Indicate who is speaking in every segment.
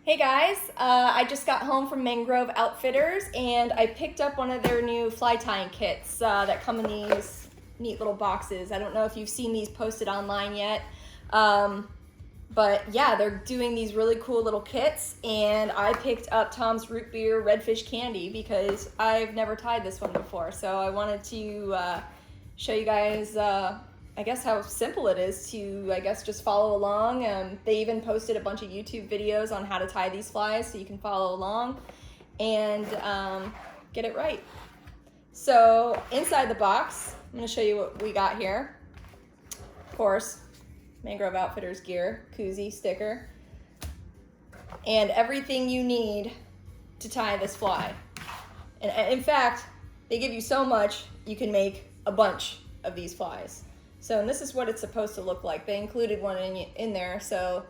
Speaker 1: Hey guys, I just got home from Mangrove Outfitters and I picked up one of their new fly tying kits that come in these neat little boxes. I don't know if you've seen these posted online yet, but yeah, they're doing these really cool little kits, and I picked up Tom's Rootbeer Redfish Candy because I've never tied this one before, so I wanted to show you guys I guess how simple it is to, just follow along. They even posted a bunch of YouTube videos on how to tie these flies so you can follow along and get it right. So inside the box, I'm going to show you what we got here. Of course, Mangrove Outfitters gear, koozie, sticker, and everything you need to tie this fly. And in fact, they give you so much, you can make a bunch of these flies. So, and this is what it's supposed to look like. They included one in there, so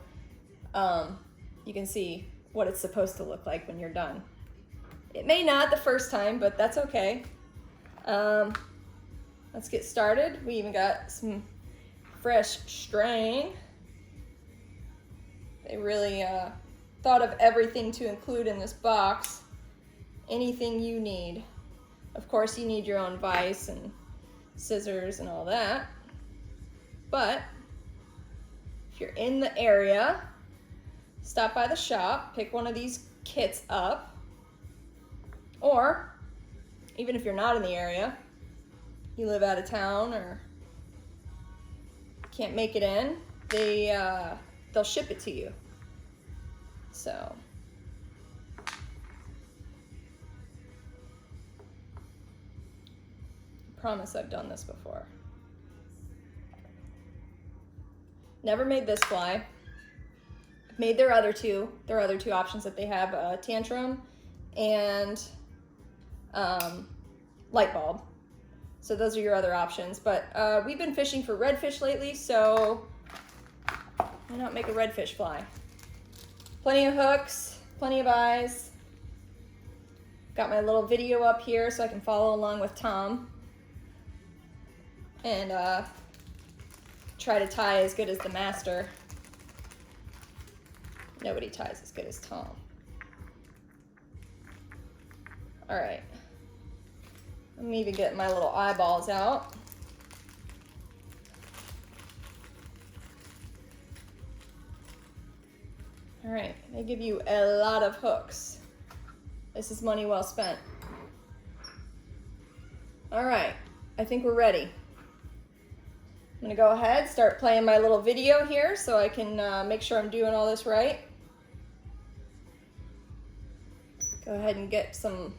Speaker 1: you can see what it's supposed to look like when you're done. It may not the first time, but that's okay. Let's get started. We even got some fresh string. They really thought of everything to include in this box. Anything you need. Of course, you need your own vise and scissors and all that. But if you're in the area, stop by the shop, pick one of these kits up, or even if you're not in the area, you live out of town or can't make it in, they'll ship it to you. So I promise I've done this before. Never made this fly. Made their other two options that they have, tantrum and light bulb. So those are your other options. But we've been fishing for redfish lately, so why not make a redfish fly? Plenty of hooks, plenty of eyes. Got my little video up here so I can follow along with Tom. And try to tie as good as the master. Nobody ties as good as Tom. All right. I'm even getting my little eyeballs out. All right, they give you a lot of hooks. This is money well spent. All right, I think we're ready. I'm gonna go ahead, start playing my little video here so I can make sure I'm doing all this right. Go ahead and get some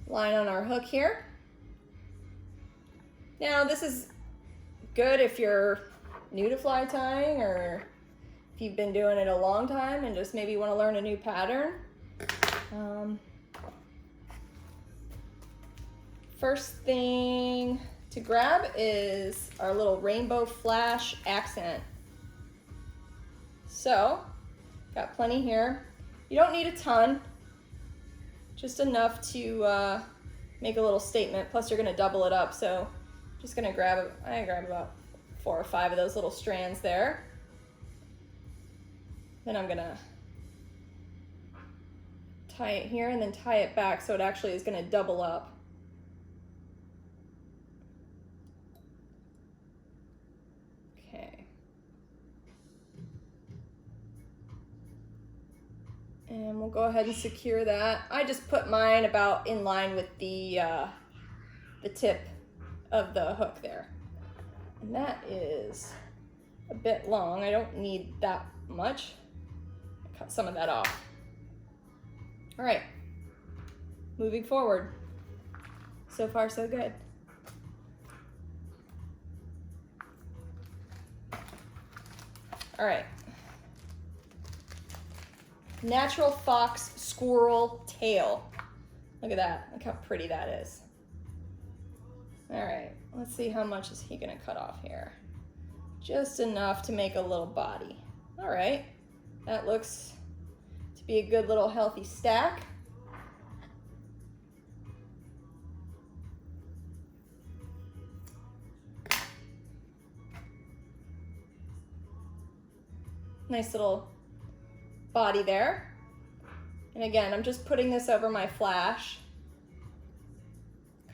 Speaker 1: line on our hook here. Now this is good if you're new to fly tying, or if you've been doing it a long time and just maybe want to learn a new pattern. First thing to grab is our little rainbow flash accent. So, got plenty here. You don't need a ton, just enough to make a little statement. Plus you're gonna double it up, so just gonna grab, I grab about 4 or 5 of those little strands there. Then I'm gonna tie it here and then tie it back so it actually is gonna double up. And we'll go ahead and secure that. I just put mine about in line with the tip of the hook there. And that is a bit long. I don't need that much. Cut some of that off. All right, moving forward. So far, so good. All right. Natural fox squirrel tail. Look at that. Look how pretty that is. All right, let's see how much is he gonna cut off here. Just enough to make a little body. All right, that looks to be a good little healthy stack. Nice little body there. And again, I'm just putting this over my flash,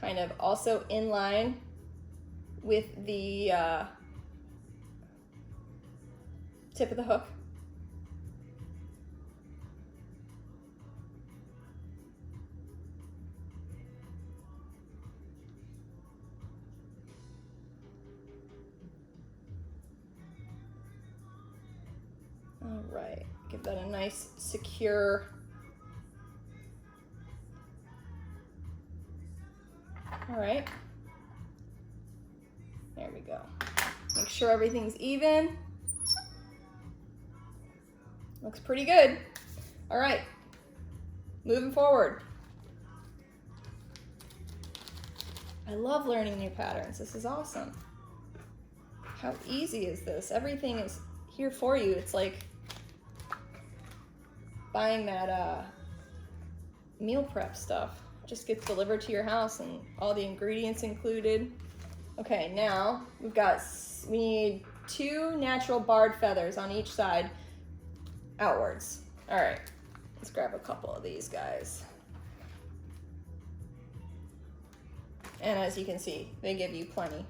Speaker 1: kind of also in line with the tip of the hook. All right, give that a nice secure. All right, there we go. Make sure everything's even. Looks pretty good. All right, moving forward. I love learning new patterns. This is awesome. How easy is this? Everything is here for you. It's like buying that meal prep stuff. It just gets delivered to your house and all the ingredients included. Okay, now we need 2 natural barred feathers on each side outwards. All right, let's grab a couple of these guys. And as you can see, they give you plenty.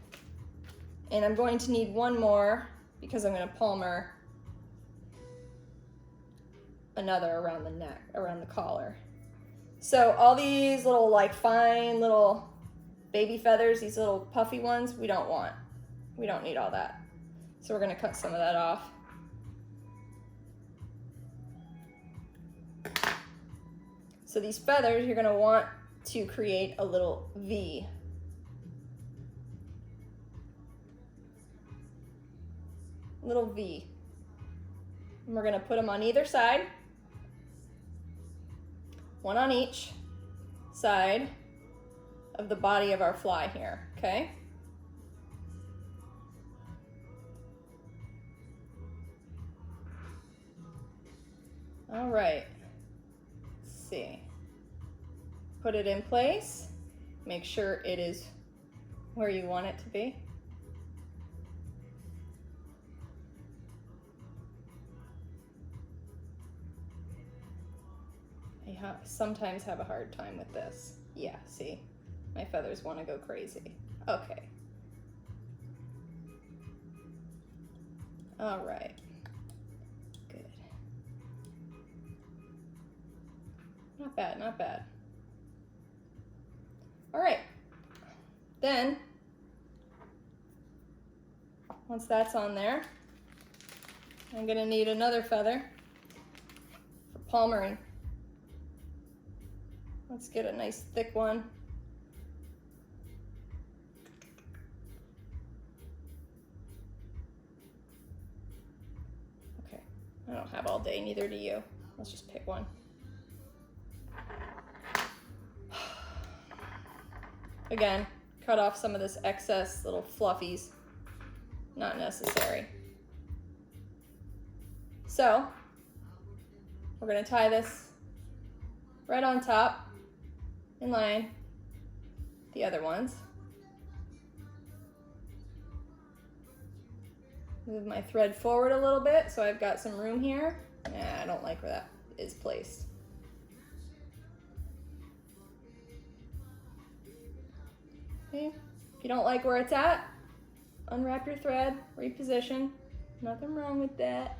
Speaker 1: And I'm going to need 1 more because I'm going to palmer another around the neck, around the collar. So all these little like fine little baby feathers, these little puffy ones, we don't want. We don't need all that. So we're going to cut some of that off. So these feathers, you're going to want to create a little V. Little V. And we're going to put them on either side. 1 on each side of the body of our fly here, okay? All right, let's see. Put it in place. Make sure it is where you want it to be. I sometimes have a hard time with this. Yeah, see, my feathers want to go crazy. Okay. All right. Good. Not bad, not bad. All right. Then, once that's on there, I'm going to need another feather for palmering. Let's get a nice thick one. Okay, I don't have all day, neither do you. Let's just pick one. Again, cut off some of this excess little fluffies. Not necessary. So, we're gonna tie this right on top, in line, the other ones. Move my thread forward a little bit so I've got some room here. Nah, I don't like where that is placed. Okay. If you don't like where it's at, unwrap your thread, reposition. Nothing wrong with that.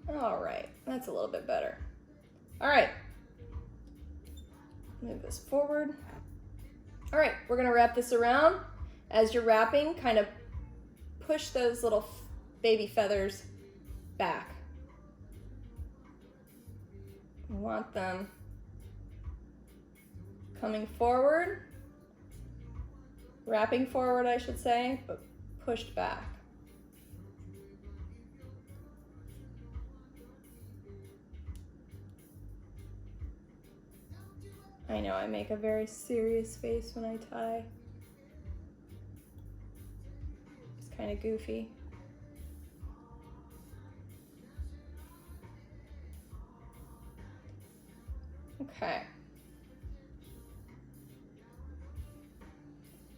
Speaker 1: All right, that's a little bit better. All right, move this forward. All right, we're gonna wrap this around. As you're wrapping, kind of push those little baby feathers back. You want them coming forward, wrapping forward, I should say, but pushed back. I know I make a very serious face when I tie. It's kind of goofy. Okay.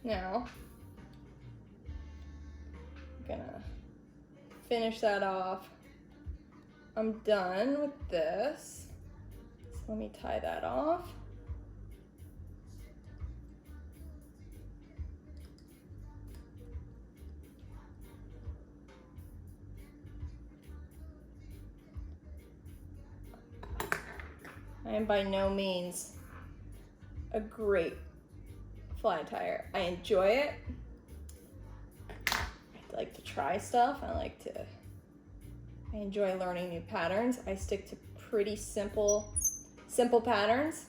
Speaker 1: Now, I'm gonna finish that off. I'm done with this. So let me tie that off. I am by no means a great fly tyer. I enjoy it. I like to try stuff. I enjoy learning new patterns. I stick to pretty simple patterns.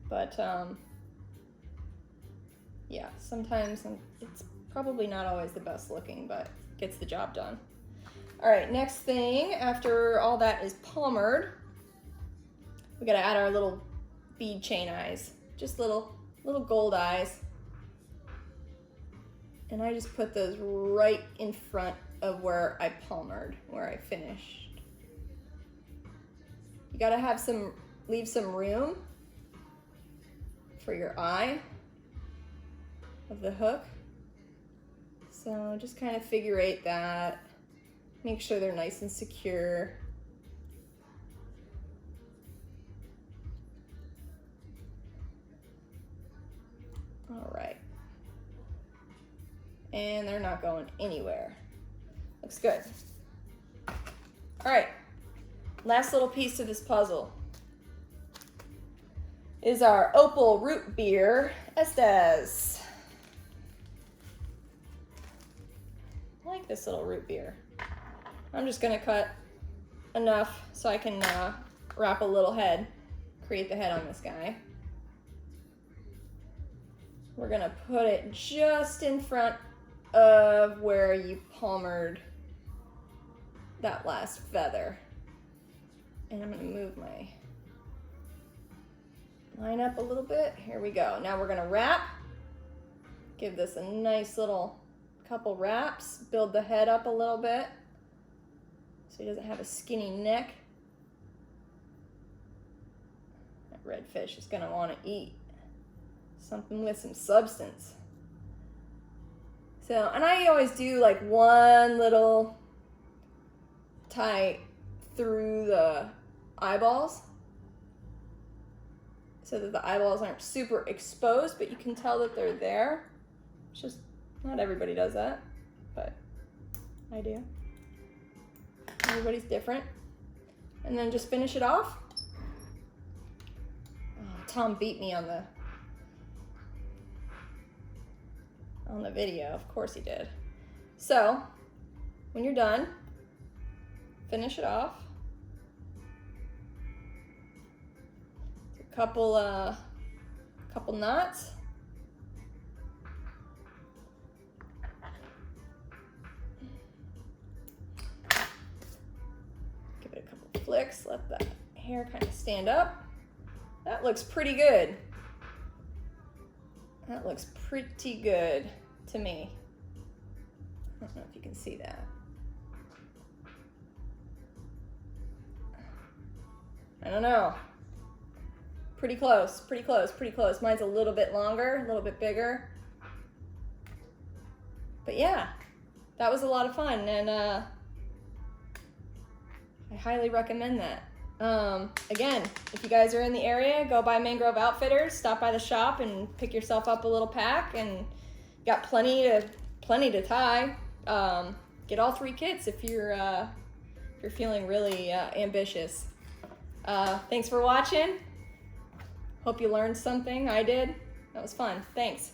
Speaker 1: But yeah, sometimes it's probably not always the best looking, but gets the job done. All right, next thing, after all that is palmered, we gotta add our little bead chain eyes, just little gold eyes. And I just put those right in front of where I palmered, where I finished. You gotta have leave some room for your eye of the hook. So just kind of figure eight that, make sure they're nice and secure. All right. And they're not going anywhere. Looks good. All right, last little piece of this puzzle is our opal root beer Estes. I like this little root beer. I'm just gonna cut enough so I can wrap a little head, create the head on this guy. We're gonna put it just in front of where you palmered that last feather. And I'm gonna move my line up a little bit. Here we go. Now we're gonna wrap. Give this a nice little couple wraps. Build the head up a little bit so he doesn't have a skinny neck. That redfish is gonna wanna eat something with some substance. So, and I always do like one little tie through the eyeballs so that the eyeballs aren't super exposed, but you can tell that they're there. It's just, not everybody does that, but I do. Everybody's different. And then just finish it off. Oh, Tom beat me on the video, of course he did. So, when you're done, finish it off. A couple knots. Give it a couple flicks, let the hair kind of stand up. That looks pretty good. That looks pretty good to me. I don't know if you can see that. I don't know. Pretty close, pretty close, pretty close. Mine's a little bit longer, a little bit bigger. But yeah, that was a lot of fun, and I highly recommend that. Again, if you guys are in the area, go by Mangrove Outfitters, stop by the shop and pick yourself up a little pack, and got plenty to tie. Get all 3 kits if you're feeling really ambitious. Thanks for watching. Hope you learned something. I did. That was fun. Thanks.